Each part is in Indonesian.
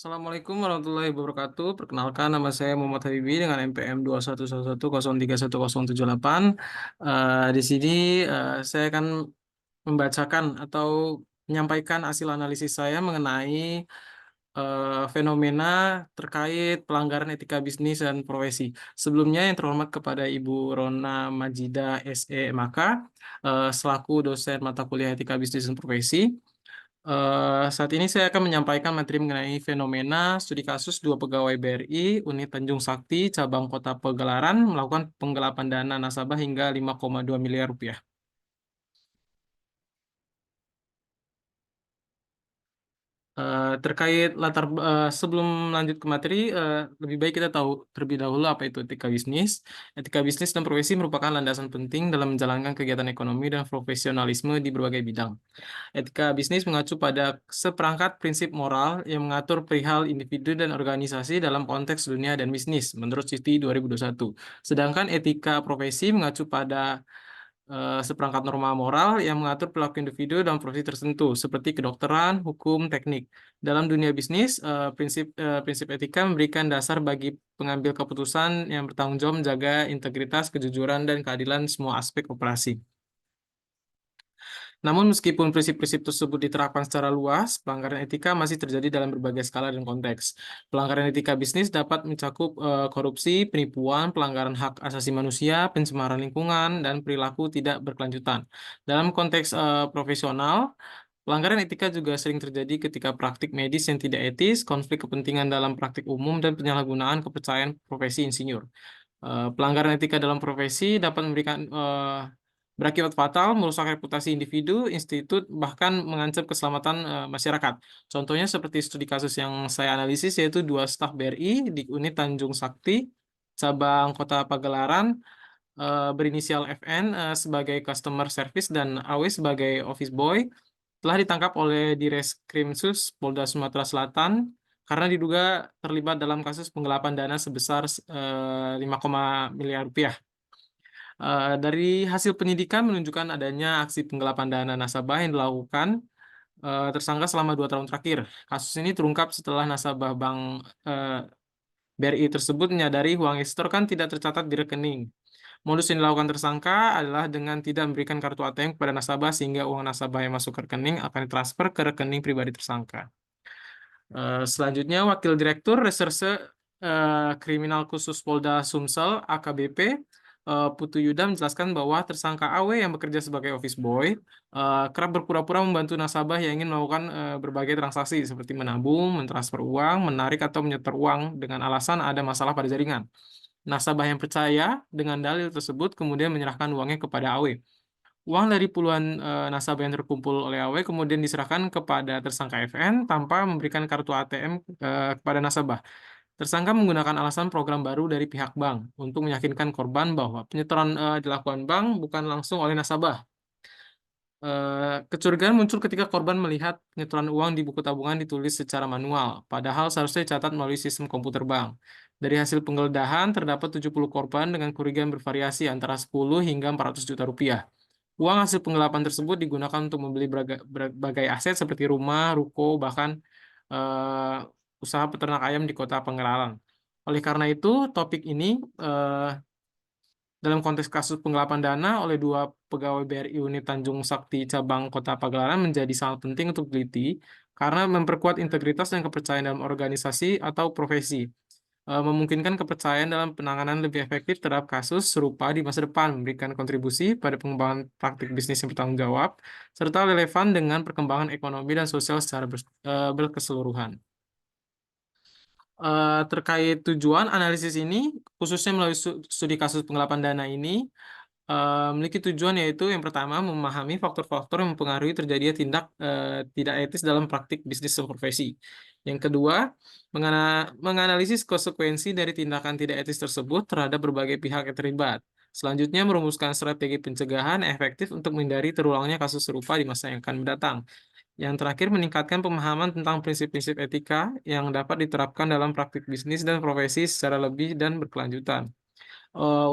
Assalamualaikum warahmatullahi wabarakatuh. Perkenalkan, nama saya Muhammad Habibi dengan NPM 211103178. Di sini saya akan membacakan atau menyampaikan hasil analisis saya mengenai fenomena terkait pelanggaran etika bisnis dan profesi. Sebelumnya yang terhormat kepada Ibu Rona Majida SE Maka, selaku dosen mata kuliah etika bisnis dan profesi. Saat ini saya akan menyampaikan materi mengenai fenomena studi kasus dua pegawai BRI unit Tanjung Sakti cabang Kota Pegelaran melakukan penggelapan dana nasabah hingga 5,2 miliar rupiah. Terkait sebelum lanjut ke materi, lebih baik kita tahu terlebih dahulu apa itu etika bisnis. Etika bisnis dan profesi merupakan landasan penting dalam menjalankan kegiatan ekonomi dan profesionalisme di berbagai bidang. Etika bisnis mengacu pada seperangkat prinsip moral yang mengatur perihal individu dan organisasi dalam konteks dunia dan bisnis menurut Citi 2021. Sedangkan etika profesi mengacu pada seperangkat norma moral yang mengatur perilaku individu dalam profesi tertentu seperti kedokteran, hukum, teknik. Dalam dunia bisnis, prinsip etika memberikan dasar bagi pengambil keputusan yang bertanggung jawab menjaga integritas, kejujuran, dan keadilan semua aspek operasi. Namun meskipun prinsip-prinsip tersebut diterapkan secara luas, pelanggaran etika masih terjadi dalam berbagai skala dan konteks. Pelanggaran etika bisnis dapat mencakup korupsi, penipuan, pelanggaran hak asasi manusia, pencemaran lingkungan, dan perilaku tidak berkelanjutan. Dalam konteks profesional, pelanggaran etika juga sering terjadi ketika praktik medis yang tidak etis, konflik kepentingan dalam praktik umum, dan penyalahgunaan kepercayaan profesi insinyur. Pelanggaran etika dalam profesi dapat berakibat fatal, merusak reputasi individu, institut, bahkan mengancam keselamatan masyarakat. Contohnya seperti studi kasus yang saya analisis, yaitu dua staf BRI di unit Tanjung Sakti, cabang Kota Pagelaran, berinisial FN sebagai customer service dan AW sebagai office boy, telah ditangkap oleh Direskrimsus Polda Sumatera Selatan karena diduga terlibat dalam kasus penggelapan dana sebesar 5, miliar rupiah. Dari hasil penyidikan menunjukkan adanya aksi penggelapan dana nasabah yang dilakukan tersangka selama 2 tahun terakhir. Kasus ini terungkap setelah nasabah Bank BRI tersebut menyadari uang investor kan tidak tercatat di rekening. Modus yang dilakukan tersangka adalah dengan tidak memberikan kartu ATM kepada nasabah sehingga uang nasabah yang masuk ke rekening akan ditransfer ke rekening pribadi tersangka. Selanjutnya, Wakil Direktur Reserse Kriminal Khusus Polda Sumsel (AKBP) Putu Yuda menjelaskan bahwa tersangka AW yang bekerja sebagai office boy kerap berpura-pura membantu nasabah yang ingin melakukan berbagai transaksi seperti menabung, mentransfer uang, menarik atau menyetor uang dengan alasan ada masalah pada jaringan. Nasabah yang percaya dengan dalil tersebut kemudian menyerahkan uangnya kepada AW. Uang dari puluhan nasabah yang terkumpul oleh AW kemudian diserahkan kepada tersangka FN tanpa memberikan kartu ATM kepada nasabah. Tersangka menggunakan alasan program baru dari pihak bank untuk meyakinkan korban bahwa penyetoran dilakukan bank bukan langsung oleh nasabah. Kecurigaan muncul ketika korban melihat penyetoran uang di buku tabungan ditulis secara manual, padahal seharusnya dicatat melalui sistem komputer bank. Dari hasil penggeledahan, terdapat 70 korban dengan kerugian bervariasi antara 10 hingga 400 juta rupiah. Uang hasil penggelapan tersebut digunakan untuk membeli berbagai aset seperti rumah, ruko, bahkan eh, usaha peternak ayam di kota Pengeralan. Oleh karena itu, topik ini dalam konteks kasus penggelapan dana oleh dua pegawai BRI unit Tanjung Sakti cabang Kota Pagelaran menjadi sangat penting untuk teliti karena memperkuat integritas dan kepercayaan dalam organisasi atau profesi, memungkinkan kepercayaan dalam penanganan lebih efektif terhadap kasus serupa di masa depan, memberikan kontribusi pada pengembangan praktik bisnis yang bertanggung jawab, serta relevan dengan perkembangan ekonomi dan sosial secara berkeseluruhan. Terkait tujuan analisis ini, khususnya melalui studi kasus penggelapan dana ini, memiliki tujuan yaitu yang pertama memahami faktor-faktor yang mempengaruhi terjadinya tindak tidak etis dalam praktik bisnis dan profesi. Yang kedua, menganalisis konsekuensi dari tindakan tidak etis tersebut terhadap berbagai pihak yang terlibat. Selanjutnya, merumuskan strategi pencegahan efektif untuk menghindari terulangnya kasus serupa di masa yang akan mendatang. Yang terakhir, meningkatkan pemahaman tentang prinsip-prinsip etika yang dapat diterapkan dalam praktik bisnis dan profesi secara lebih dan berkelanjutan.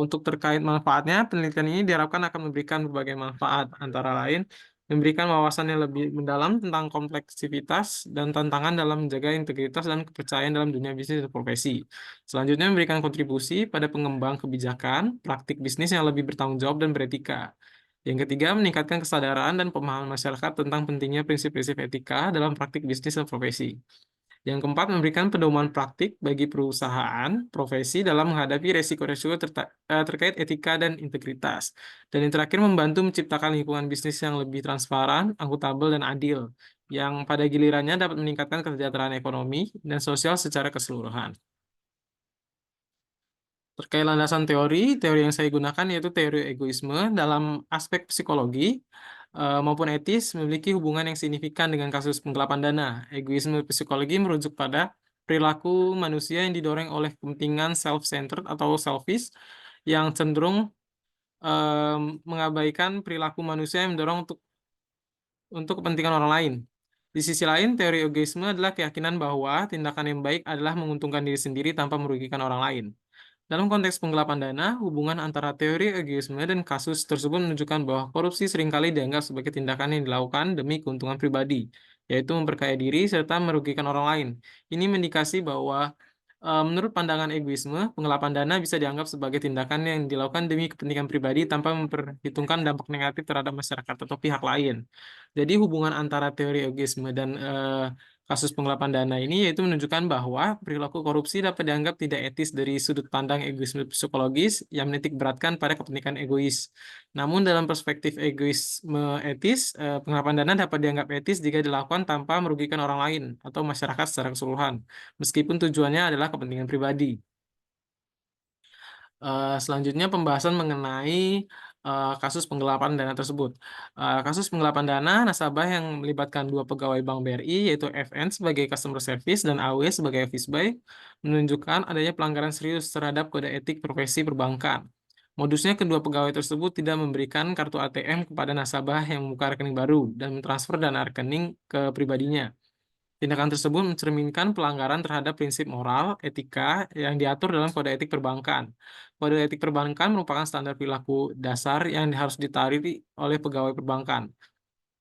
Untuk terkait manfaatnya, penelitian ini diharapkan akan memberikan berbagai manfaat, antara lain memberikan wawasan yang lebih mendalam tentang kompleksitas dan tantangan dalam menjaga integritas dan kepercayaan dalam dunia bisnis dan profesi. Selanjutnya, memberikan kontribusi pada pengembang kebijakan, praktik bisnis yang lebih bertanggung jawab dan beretika. Yang ketiga, meningkatkan kesadaran dan pemahaman masyarakat tentang pentingnya prinsip-prinsip etika dalam praktik bisnis dan profesi. Yang keempat, memberikan pedoman praktik bagi perusahaan, profesi dalam menghadapi resiko-resiko terkait etika dan integritas. Dan yang terakhir, membantu menciptakan lingkungan bisnis yang lebih transparan, akuntabel, dan adil, yang pada gilirannya dapat meningkatkan kesejahteraan ekonomi dan sosial secara keseluruhan. Terkait landasan teori yang saya gunakan yaitu teori egoisme dalam aspek psikologi maupun etis memiliki hubungan yang signifikan dengan kasus penggelapan dana. Egoisme psikologi merujuk pada perilaku manusia yang didorong oleh kepentingan self-centered atau selfish yang cenderung mengabaikan perilaku manusia yang mendorong untuk kepentingan orang lain. Di sisi lain, teori egoisme adalah keyakinan bahwa tindakan yang baik adalah menguntungkan diri sendiri tanpa merugikan orang lain. Dalam konteks penggelapan dana, hubungan antara teori egoisme dan kasus tersebut menunjukkan bahwa korupsi seringkali dianggap sebagai tindakan yang dilakukan demi keuntungan pribadi, yaitu memperkaya diri serta merugikan orang lain. Ini mendikasi bahwa menurut pandangan egoisme, penggelapan dana bisa dianggap sebagai tindakan yang dilakukan demi kepentingan pribadi tanpa memperhitungkan dampak negatif terhadap masyarakat atau pihak lain. Jadi hubungan antara teori egoisme dan kasus penggelapan dana ini yaitu menunjukkan bahwa perilaku korupsi dapat dianggap tidak etis dari sudut pandang egoisme psikologis yang menitik beratkan pada kepentingan egois. Namun dalam perspektif egoisme etis, penggelapan dana dapat dianggap etis jika dilakukan tanpa merugikan orang lain atau masyarakat secara keseluruhan, meskipun tujuannya adalah kepentingan pribadi. Selanjutnya pembahasan mengenai kasus penggelapan dana tersebut. Kasus penggelapan dana nasabah yang melibatkan dua pegawai Bank BRI, yaitu FN sebagai customer service dan AW sebagai office boy, menunjukkan adanya pelanggaran serius terhadap kode etik profesi perbankan. Modusnya kedua pegawai tersebut tidak memberikan kartu ATM kepada nasabah yang membuka rekening baru dan mentransfer dana rekening ke pribadinya. Tindakan tersebut mencerminkan pelanggaran terhadap prinsip moral, etika yang diatur dalam Kode Etik Perbankan. Kode Etik Perbankan merupakan standar perilaku dasar yang harus ditaati oleh pegawai perbankan.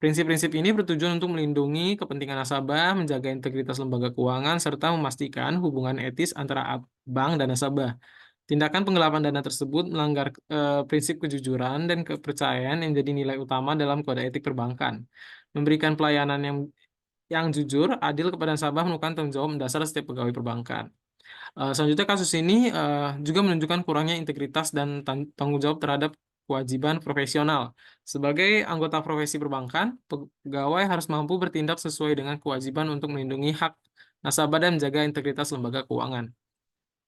Prinsip-prinsip ini bertujuan untuk melindungi kepentingan nasabah, menjaga integritas lembaga keuangan, serta memastikan hubungan etis antara bank dan nasabah. Tindakan penggelapan dana tersebut melanggar prinsip kejujuran dan kepercayaan yang jadi nilai utama dalam Kode Etik Perbankan. Memberikan pelayanan yang jujur, adil kepada nasabah merupakan tanggung jawab mendasar setiap pegawai perbankan. Selanjutnya kasus ini juga menunjukkan kurangnya integritas dan tanggung jawab terhadap kewajiban profesional. Sebagai anggota profesi perbankan, pegawai harus mampu bertindak sesuai dengan kewajiban untuk melindungi hak nasabah dan menjaga integritas lembaga keuangan.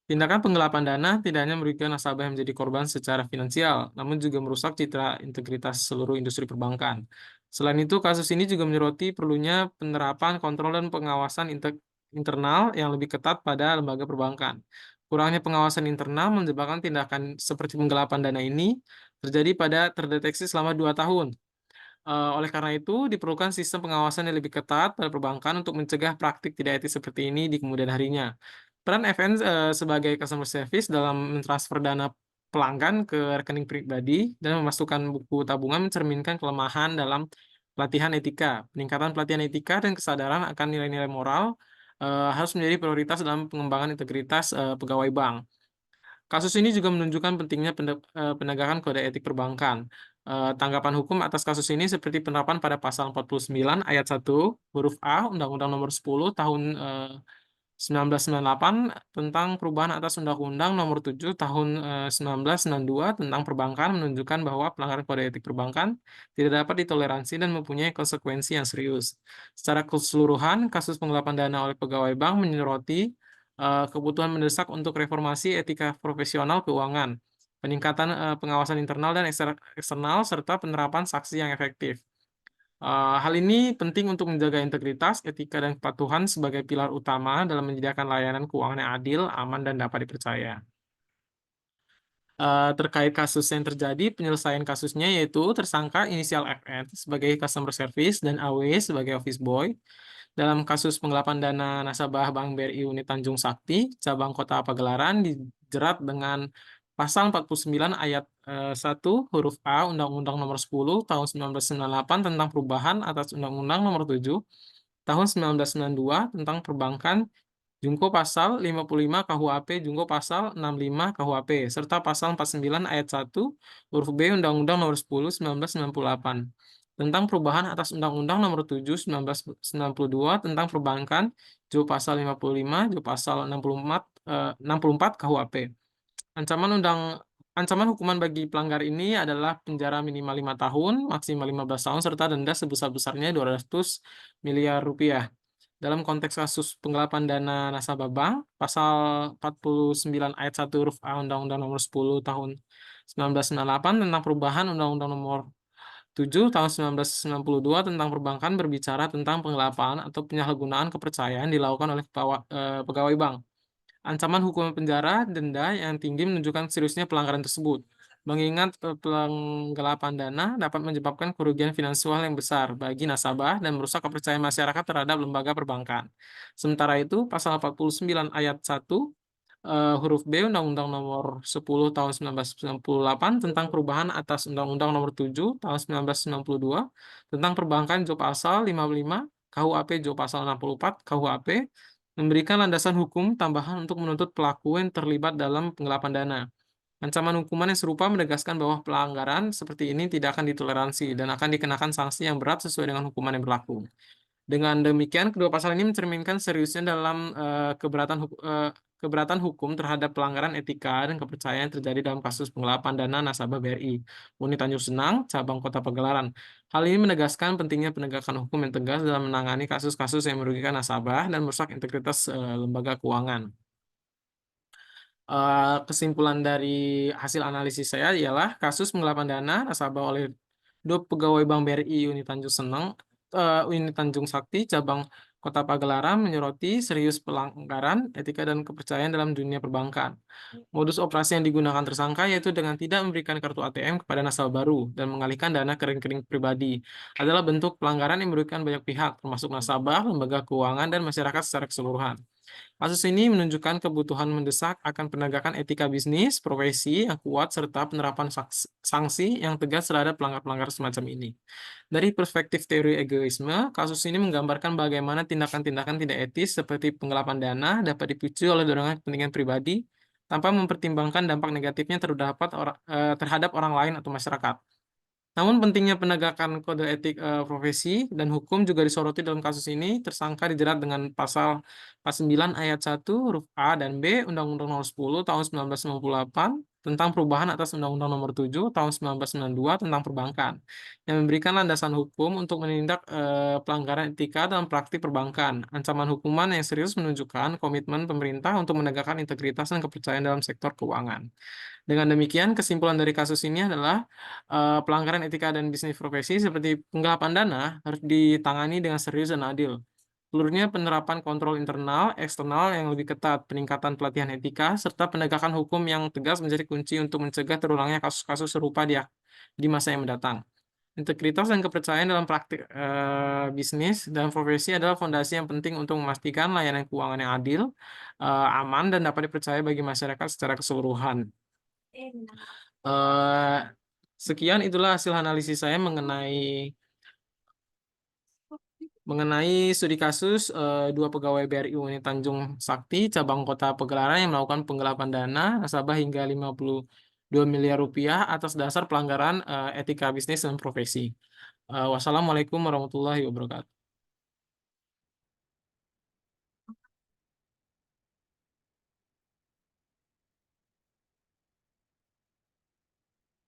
Tindakan penggelapan dana tidak hanya merugikan nasabah yang menjadi korban secara finansial, namun juga merusak citra integritas seluruh industri perbankan. Selain itu, kasus ini juga menyoroti perlunya penerapan kontrol dan pengawasan internal yang lebih ketat pada lembaga perbankan. Kurangnya pengawasan internal menyebabkan tindakan seperti penggelapan dana ini terdeteksi selama 2 tahun. Oleh karena itu, diperlukan sistem pengawasan yang lebih ketat pada perbankan untuk mencegah praktik tidak etis seperti ini di kemudian harinya. Peran FN sebagai customer service dalam mentransfer dana pelanggan ke rekening pribadi dan memasukkan buku tabungan mencerminkan kelemahan dalam pelatihan etika. Peningkatan pelatihan etika dan kesadaran akan nilai-nilai moral harus menjadi prioritas dalam pengembangan integritas pegawai bank. Kasus ini juga menunjukkan pentingnya penegakan kode etik perbankan. Tanggapan hukum atas kasus ini seperti penerapan pada pasal 49 ayat 1 huruf A Undang-Undang Nomor 10 Tahun 1998 tentang perubahan atas Undang-Undang Nomor 7 Tahun 1992 tentang perbankan menunjukkan bahwa pelanggaran kode etik perbankan tidak dapat ditoleransi dan mempunyai konsekuensi yang serius. Secara keseluruhan, kasus penggelapan dana oleh pegawai bank menyoroti kebutuhan mendesak untuk reformasi etika profesional keuangan, peningkatan pengawasan internal dan eksternal, serta penerapan sanksi yang efektif. Hal ini penting untuk menjaga integritas, etika, dan kepatuhan sebagai pilar utama dalam menyediakan layanan keuangan yang adil, aman, dan dapat dipercaya. Terkait kasus yang terjadi, penyelesaian kasusnya yaitu tersangka inisial FN sebagai customer service dan AW sebagai office boy. Dalam kasus penggelapan dana nasabah Bank BRI Unit Tanjung Sakti, cabang Kota Pagelaran dijerat dengan Pasal 49 ayat 1 huruf A Undang-Undang Nomor 10 Tahun 1998 tentang perubahan atas Undang-Undang Nomor 7 Tahun 1992 tentang perbankan, Junko pasal 55 KUHP, Junko pasal 65 KUHP, serta pasal 49 ayat 1 huruf B Undang-Undang Nomor 10 1998 tentang perubahan atas Undang-Undang Nomor 7 1992 tentang perbankan, Junko pasal 55, Junko pasal 64 KUHP. Ancaman hukuman bagi pelanggar ini adalah penjara minimal 5 tahun, maksimal 15 tahun, serta denda sebesar-besarnya 200 miliar rupiah. Dalam konteks kasus penggelapan dana nasabah bank, pasal 49 ayat 1 huruf A Undang-Undang Nomor 10 Tahun 1998 tentang perubahan Undang-Undang Nomor 7 Tahun 1992 tentang perbankan berbicara tentang penggelapan atau penyalahgunaan kepercayaan dilakukan oleh pegawai bank. Ancaman hukuman penjara, denda yang tinggi menunjukkan seriusnya pelanggaran tersebut. Mengingat penggelapan dana dapat menyebabkan kerugian finansial yang besar bagi nasabah dan merusak kepercayaan masyarakat terhadap lembaga perbankan. Sementara itu, pasal 49 ayat 1 huruf B Undang-Undang Nomor 10 Tahun 1998 tentang perubahan atas Undang-Undang Nomor 7 Tahun 1992 tentang perbankan Jo pasal 55 KUHP Jo pasal 64 KUHP memberikan landasan hukum tambahan untuk menuntut pelaku yang terlibat dalam penggelapan dana. Ancaman hukuman yang serupa menegaskan bahwa pelanggaran seperti ini tidak akan ditoleransi dan akan dikenakan sanksi yang berat sesuai dengan hukuman yang berlaku. Dengan demikian, kedua pasal ini mencerminkan seriusnya dalam keberatan hukum terhadap pelanggaran etika dan kepercayaan yang terjadi dalam kasus penggelapan dana nasabah BRI, Unit Tanjung Senang, cabang Kota Pagelaran. Hal ini menegaskan pentingnya penegakan hukum yang tegas dalam menangani kasus-kasus yang merugikan nasabah dan merusak integritas lembaga keuangan. Kesimpulan dari hasil analisis saya ialah kasus penggelapan dana nasabah oleh dua pegawai Bank BRI Unit Tanjung Sakti, cabang Kota Pagelaran menyoroti serius pelanggaran etika dan kepercayaan dalam dunia perbankan. Modus operasi yang digunakan tersangka yaitu dengan tidak memberikan kartu ATM kepada nasabah baru dan mengalihkan dana ke rekening pribadi adalah bentuk pelanggaran yang merugikan banyak pihak, termasuk nasabah, lembaga keuangan, dan masyarakat secara keseluruhan. Kasus ini menunjukkan kebutuhan mendesak akan penegakan etika bisnis, profesi yang kuat, serta penerapan sanksi yang tegas terhadap pelanggar-pelanggar semacam ini. Dari perspektif teori egoisme, kasus ini menggambarkan bagaimana tindakan-tindakan tidak etis seperti penggelapan dana dapat dipicu oleh dorongan kepentingan pribadi tanpa mempertimbangkan dampak negatifnya terhadap orang lain atau masyarakat. Namun pentingnya penegakan kode etik profesi dan hukum juga disoroti dalam kasus ini. Tersangka dijerat dengan pasal 49 ayat 1 huruf A dan B Undang-Undang Nomor 10 Tahun 1998 tentang perubahan atas Undang-Undang Nomor 7 Tahun 1992 tentang perbankan yang memberikan landasan hukum untuk menindak pelanggaran etika dalam praktik perbankan. Ancaman hukuman yang serius menunjukkan komitmen pemerintah untuk menegakkan integritas dan kepercayaan dalam sektor keuangan. Dengan demikian, kesimpulan dari kasus ini adalah pelanggaran etika dan bisnis profesi seperti penggelapan dana harus ditangani dengan serius dan adil. Seluruhnya penerapan kontrol internal, eksternal yang lebih ketat, peningkatan pelatihan etika, serta penegakan hukum yang tegas menjadi kunci untuk mencegah terulangnya kasus-kasus serupa di masa yang mendatang. Integritas dan kepercayaan dalam praktik bisnis dan profesi adalah fondasi yang penting untuk memastikan layanan keuangan yang adil, aman, dan dapat dipercaya bagi masyarakat secara keseluruhan. Eh, Sekian itulah hasil analisis saya mengenai studi kasus dua pegawai BRI Unit Tanjung Sakti cabang Kota Pagelaran yang melakukan penggelapan dana nasabah hingga 52 miliar rupiah atas dasar pelanggaran etika bisnis dan profesi. Wassalamualaikum warahmatullahi wabarakatuh.